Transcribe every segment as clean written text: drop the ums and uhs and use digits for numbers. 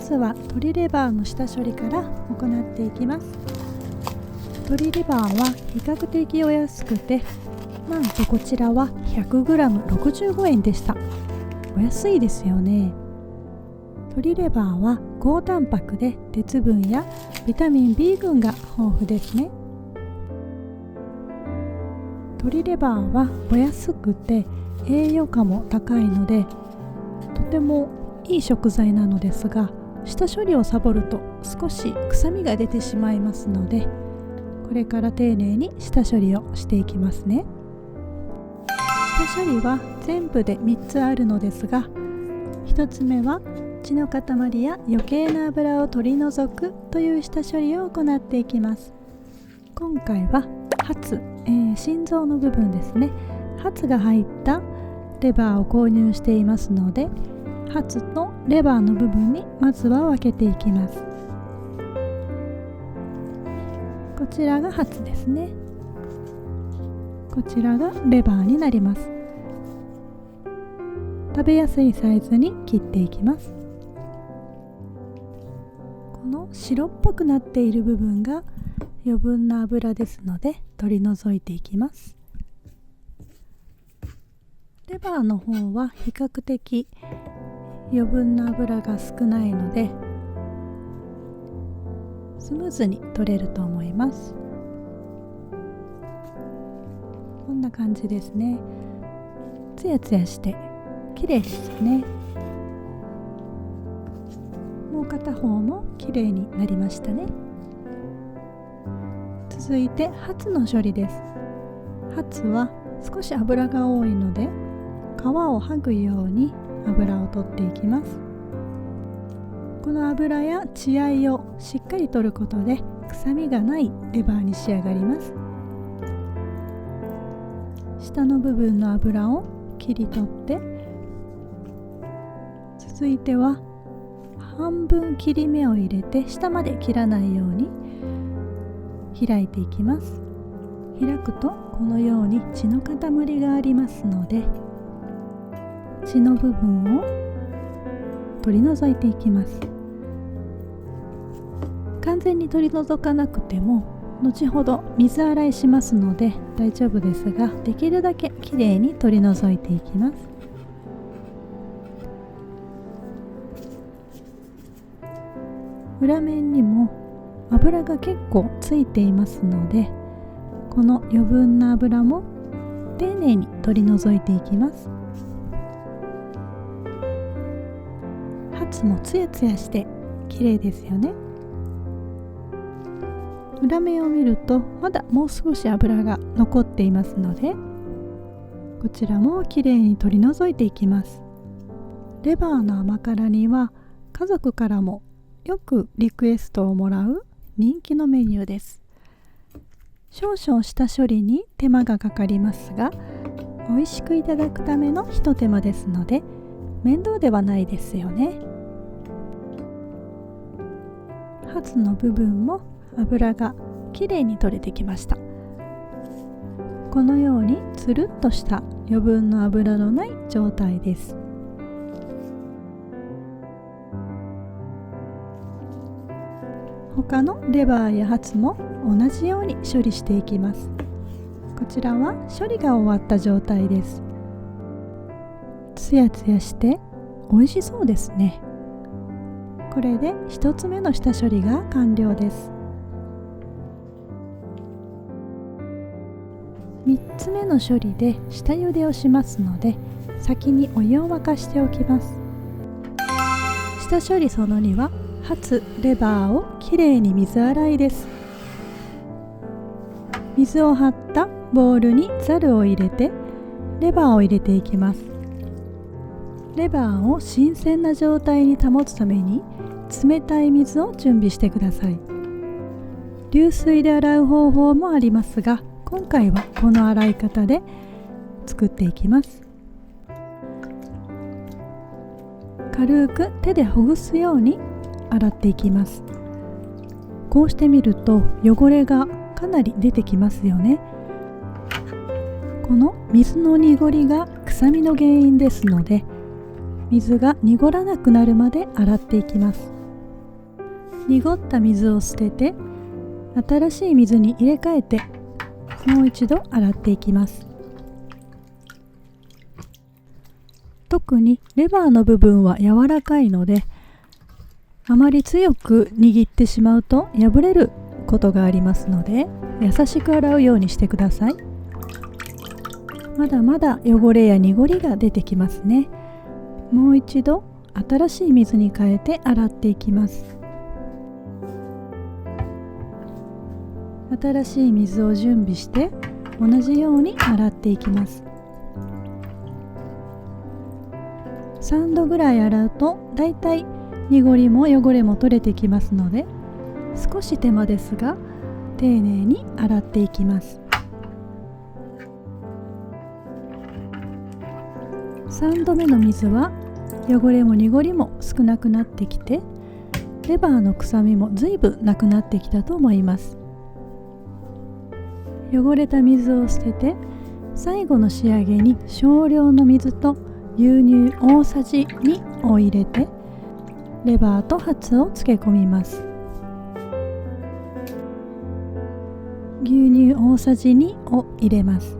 ずは鶏レバーの下処理から行っていきます。鶏レバーは比較的お安くて、なんとこちらは 100g65 円でした。お安いですよね。鶏レバーは高タンパクで鉄分やビタミン B 群が豊富ですね。鶏レバーはお安くて栄養価も高いので、とてもいい食材なのですが、下処理をサボると少し臭みが出てしまいますので、これから丁寧に下処理をしていきますね。下処理は全部で3つあるのですが、1つ目は血の塊や余計な油を取り除くという下処理を行っていきます。今回はハツ、心臓の部分ですね。ハツが入ったレバーを購入していますので、ハツとレバーの部分にまずは分けていきます。こちらがハツですね。こちらがレバーになります。食べやすいサイズに切っていきます。この白っぽくなっている部分が余分な油ですので取り除いていきます。レバーの方は比較的余分な油が少ないのでスムーズに取れると思います。こんな感じですね。ツヤツヤして綺麗ですよね。もう片方も綺麗になりましたね。続いてハツの処理です。ハツは少し油が多いので皮を剥ぐように油を取っていきます。この油や血合いをしっかり取ることで臭みがないレバーに仕上がります。下の部分の油を切り取って、続いては半分切り目を入れて下まで切らないように開いていきます。開くとこのように血の塊がありますので、血の部分を取り除いていきます。完全に取り除かなくても後ほど水洗いしますので大丈夫ですが、できるだけきれいに取り除いていきます。裏面にも油が結構ついていますので、この余分な油も丁寧に取り除いていきます。ハツもツヤツヤして綺麗ですよね。裏面を見るとまだもう少し油が残っていますので、こちらも綺麗に取り除いていきます。レバーの甘辛煮は家族からもよくリクエストをもらう人気のメニューです。少々下処理に手間がかかりますが、美味しくいただくためのひと手間ですので面倒ではないですよね。ハツの部分も油がきれいに取れてきました。このようにつるっとした余分な油のない状態です。他のレバーやハツも同じように処理していきます。こちらは処理が終わった状態です。つやつやして美味しそうですね。これで1つ目の下処理が完了です。3つ目の処理で下茹でをしますので、先にお湯を沸かしておきます。下処理その2はハツ、レバーをきれいに水洗いです。水を張ったボウルにざるを入れてレバーを入れていきます。レバーを新鮮な状態に保つために冷たい水を準備してください。流水で洗う方法もありますが、今回はこの洗い方で作っていきます。軽く手でほぐすように洗っていきます。こうしてみると汚れがかなり出てきますよね。この水の濁りが臭みの原因ですので、水が濁らなくなるまで洗っていきます。濁った水を捨てて新しい水に入れ替えてもう一度洗っていきます。特にレバーの部分は柔らかいので、あまり強く握ってしまうと破れることがありますので、優しく洗うようにしてください。まだまだ汚れや濁りが出てきますね。もう一度新しい水に変えて洗っていきます。新しい水を準備して同じように洗っていきます。3度ぐらい洗うとだいたい濁りも汚れも取れてきますので、少し手間ですが丁寧に洗っていきます。3度目の水は汚れも濁りも少なくなってきて、レバーの臭みもずいぶんなくなってきたと思います。汚れた水を捨てて、最後の仕上げに少量の水と牛乳大さじ2を入れてレバーとハツを漬け込みます。牛乳大さじ2を入れます。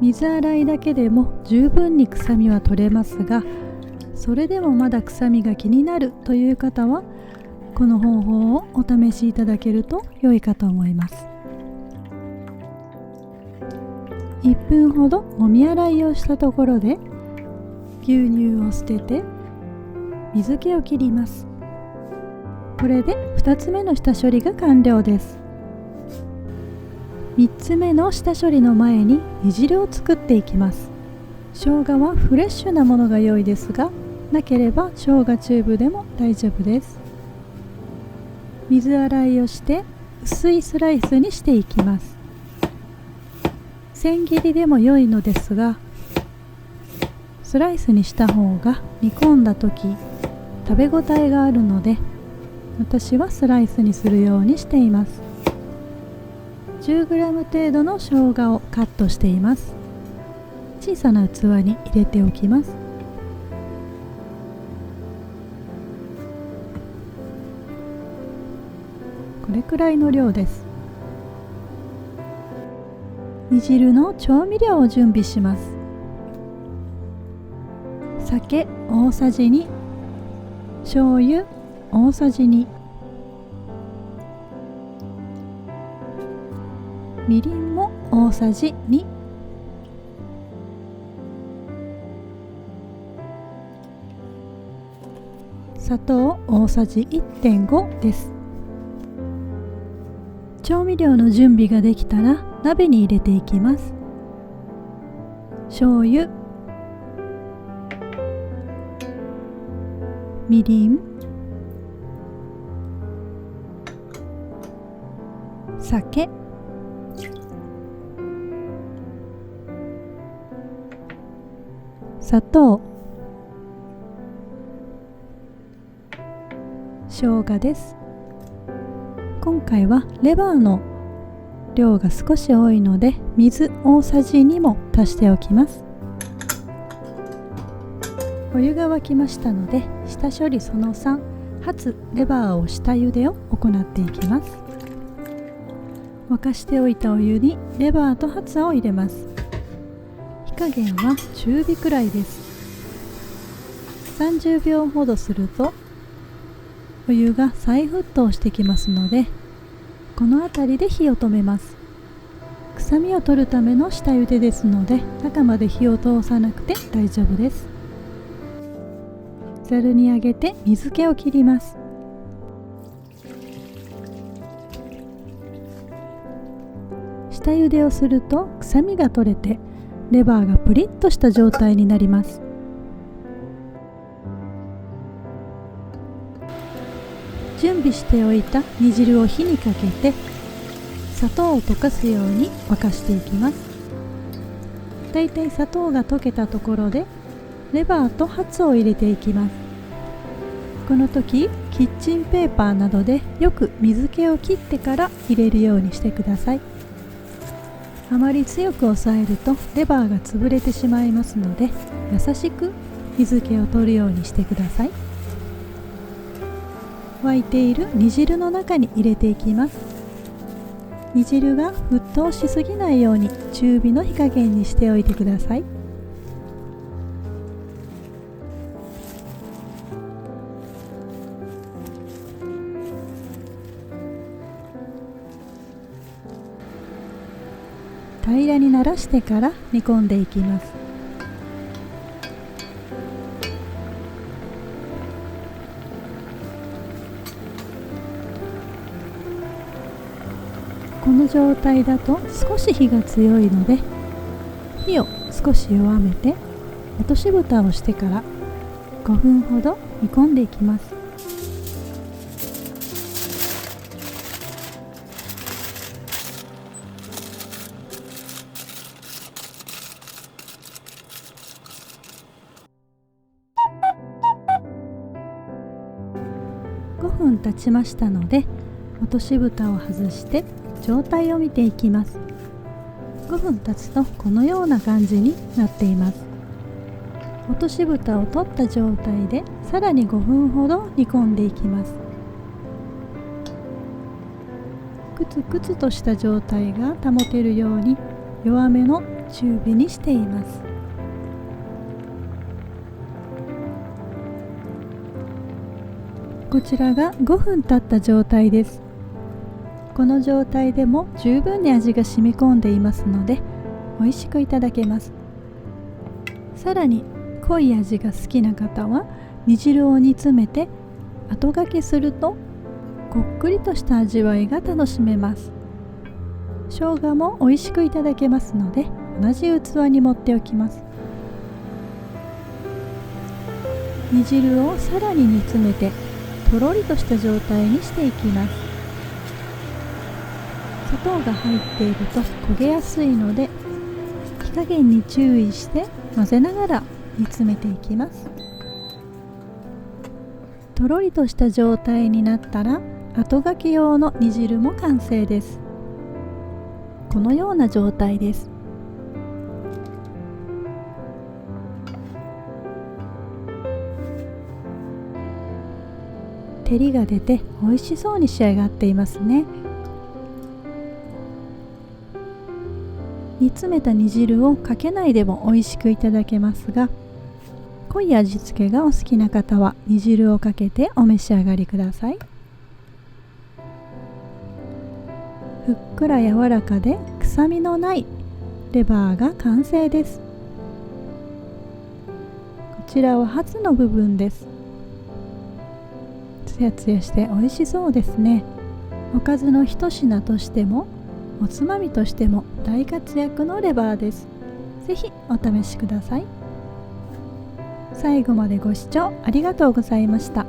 水洗いだけでも十分に臭みは取れますが、それでもまだ臭みが気になるという方はこの方法をお試しいただけると良いかと思います。1分ほどもみ洗いをしたところで牛乳を捨てて水気を切ります。これで2つ目の下処理が完了です。3つ目の下処理の前に煮汁を作っていきます。生姜はフレッシュなものが良いですが、なければ生姜チューブでも大丈夫です。水洗いをして薄いスライスにしていきます。千切りでも良いのですが、スライスにした方が煮込んだ時食べ応えがあるので、私はスライスにするようにしています。10g 程度の生姜をカットしています。小さな器に入れておきます。これくらいの量です。煮汁の調味料を準備します。酒大さじ2、醤油大さじ2、みりんも大さじ2、砂糖大さじ 1.5 です。調味料の準備ができたら鍋に入れていきます。醤油、みりん、酒、砂糖、生姜です。今回はレバーの量が少し多いので水大さじ2も足しておきます。お湯が沸きましたので下処理その3、初レバーを下茹でを行っていきます。沸かしておいたお湯にレバーとハツを入れます。火加減は中火くらいです。30秒ほどするとお湯が再沸騰してきますので、この辺りで火を止めます。臭みを取るための下茹でですので、中まで火を通さなくて大丈夫です。ざるにあげて水気を切ります。下茹でをすると臭みが取れてレバーがプリッとした状態になります。準備しておいた煮汁を火にかけて砂糖を溶かすように沸かしていきます。だいたい砂糖が溶けたところでレバーとハツを入れていきます。この時キッチンペーパーなどでよく水気を切ってから入れるようにしてください。あまり強く押さえるとレバーが潰れてしまいますので、優しく水気を取るようにしてください。沸いている煮汁の中に入れていきます。煮汁が沸騰しすぎないように中火の火加減にしておいてください。平らにならしてから煮込んでいきます。この状態だと少し火が強いので、火を少し弱めて落とし蓋をしてから5分ほど煮込んでいきます。5分経ちましたので、落とし蓋を外して状態を見ていきます。5分経つとこのような感じになっています。落とし蓋を取った状態でさらに5分ほど煮込んでいきます。クツクツとした状態が保てるように弱めの中火にしています。こちらが5分経った状態です。この状態でも十分に味が染み込んでいますので美味しくいただけます。さらに濃い味が好きな方は煮汁を煮詰めて後がけするとこっくりとした味わいが楽しめます。生姜も美味しくいただけますので同じ器に盛っておきます。煮汁をさらに煮詰めてとろりとした状態にしていきます。砂糖が入っていると焦げやすいので火加減に注意して混ぜながら煮詰めていきます。とろりとした状態になったら後がけ用の煮汁も完成です。このような状態です。照りが出て美味しそうに仕上がっていますね。煮詰めた煮汁をかけないでも美味しくいただけますが、濃い味付けがお好きな方は煮汁をかけてお召し上がりください。ふっくら柔らかで臭みのないレバーが完成です。こちらはハツの部分です。ツヤツヤして美味しそうですね。おかずの一品としてもおつまみとしても大活躍のレバーです。ぜひお試しください。最後までご視聴ありがとうございました。